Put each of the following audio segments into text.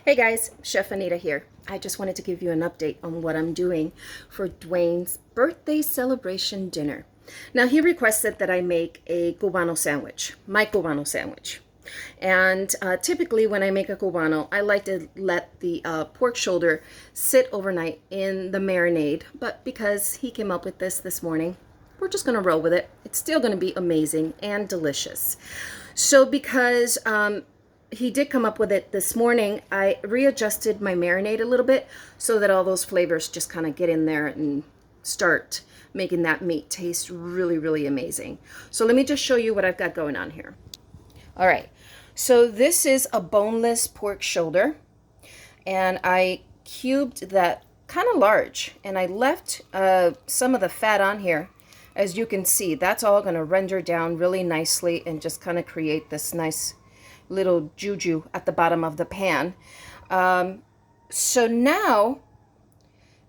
Hey guys, Chef Anita here. I just wanted to give you an update on what I'm doing for Dwayne's birthday celebration dinner. Now, he requested that I make a Cubano sandwich, my Cubano sandwich. And typically, when I make a Cubano, I like to let the pork shoulder sit overnight in the marinade. But because he came up with this morning, we're just going to roll with it. It's still going to be amazing and delicious. So, because he did come up with it this morning, I readjusted my marinade a little bit so that all those flavors just kind of get in there and start making that meat taste really, really amazing. So let me just show you what I've got going on here. All right, so this is a boneless pork shoulder, and I cubed that kind of large, and I left some of the fat on here. As you can see, that's all going to render down really nicely and just kind of create this nice little juju at the bottom of the pan. So now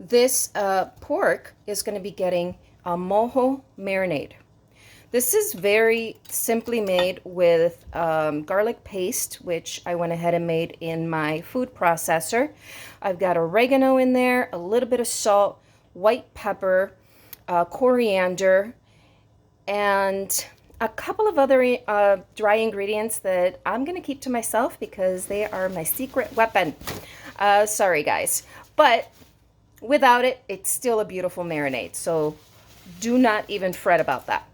this pork is going to be getting a moho marinade. This is very simply made with garlic paste, which I went ahead and made in my food processor. I've got oregano in there, a little bit of salt, white pepper, coriander, and a couple of other dry ingredients that I'm going to keep to myself because they are my secret weapon. Sorry, guys. But without it, it's still a beautiful marinade. So do not even fret about that.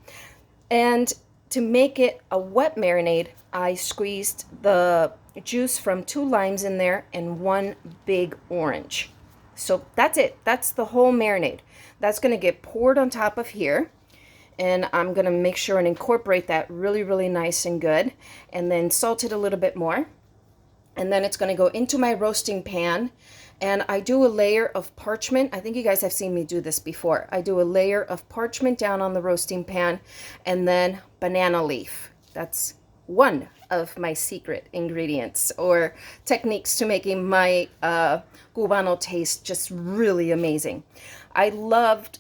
And to make it a wet marinade, I squeezed the juice from 2 limes in there and 1 big orange. So that's it. That's the whole marinade. That's going to get poured on top of here. And I'm going to make sure and incorporate that really, really nice and good. And then salt it a little bit more. And then it's going to go into my roasting pan. And I do a layer of parchment. I think you guys have seen me do this before. I do a layer of parchment down on the roasting pan and then banana leaf. That's one of my secret ingredients or techniques to making my Cubano taste just really amazing. I loved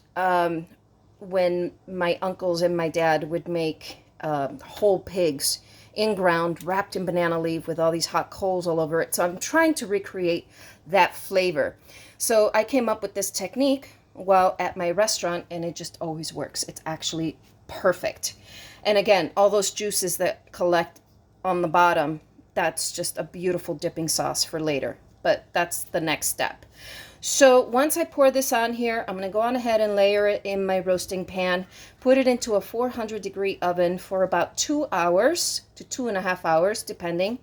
when my uncles and my dad would make whole pigs in ground, wrapped in banana leaf with all these hot coals all over it. So I'm trying to recreate that flavor. So I came up with this technique while at my restaurant, and it just always works. It's actually perfect. And again, all those juices that collect on the bottom, that's just a beautiful dipping sauce for later. But that's the next step. So once I pour this on here, I'm going to go on ahead and layer it in my roasting pan, put it into a 400-degree oven for about 2 hours to 2.5 hours, depending.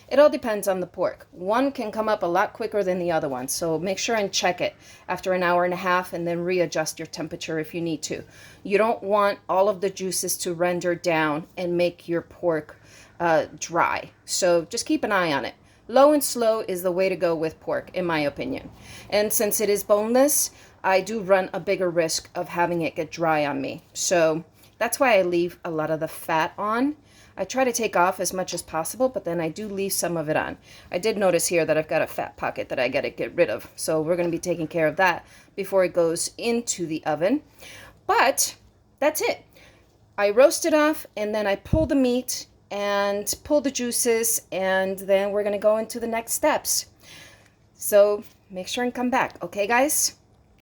It all depends on the pork. One can come up a lot quicker than the other one, so make sure and check it after an hour and a half and then readjust your temperature if you need to. You don't want all of the juices to render down and make your pork dry, so just keep an eye on it. Low and slow is the way to go with pork, in my opinion. And since it is boneless, I do run a bigger risk of having it get dry on me. So that's why I leave a lot of the fat on. I try to take off as much as possible, but then I do leave some of it on. I did notice here that I've got a fat pocket that I got to get rid of. So we're going to be taking care of that before it goes into the oven. But that's it. I roast it off and then I pull the meat and pull the juices, and then we're going to go into the next steps. So make sure and come back. Okay, guys?